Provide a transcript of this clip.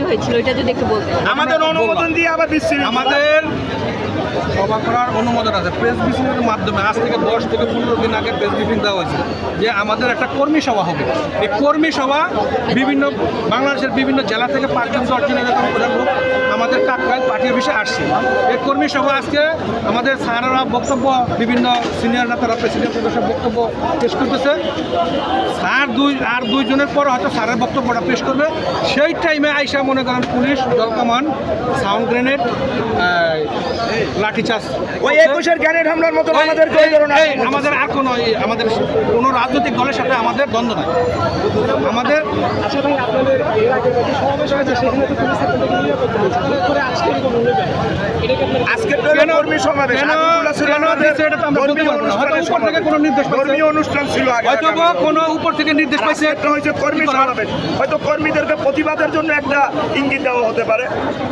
হয়েছিল এটা যদি একটু বলতেন। আমাদের অনুমোদন দিয়ে আবার বিশৃঙ্খলা আমাদের সভা করার অনুমোদন আছে। প্রেস ব্রিফিংয়ের মাধ্যমে আজ থেকে 10 থেকে 15 দিন আগে প্রেস ব্রিফিং দেওয়া হয়েছে যে আমাদের একটা কর্মী সভা হবে। এই কর্মী সভা বিভিন্ন বাংলাদেশের বিভিন্ন জেলা থেকে 5-10 জন এরকম করে লোক আমাদের কাকরাইল পার্টি অফিসে আসছে। এই কর্মী সভা আজকে আমাদের স্যারেরা বক্তব্য, বিভিন্ন সিনিয়র নেতারা, প্রেসিডেন্ট সব বক্তব্য পেশ করতেছে। স্যার আর দুইজনের পর হয়তো স্যারের বক্তব্যটা পেশ করবে। সেই টাইমে আইসা মনে করেন পুলিশ, জলকামান, সাউন্ড গ্রেনেড, লাঠিচার্জ। ওই 21-এর গ্রেনেড হামলার মতো আমাদের আমাদের আর আমাদের কোনো রাজনৈতিক দলের সাথে আমাদের দ্বন্দ্ব নাই। আমাদের আজকের কর্মী সমাবেশ ধর্মীয় অনুষ্ঠান ছিল, হয়তো কোনো উপর থেকে নির্দেশ পাইছে, একটা হয়েছে কর্মী সমাবেশ, হয়তো কর্মীদেরকে প্রতিবাদের জন্য একটা ইঙ্গিত দেওয়া হতে পারে।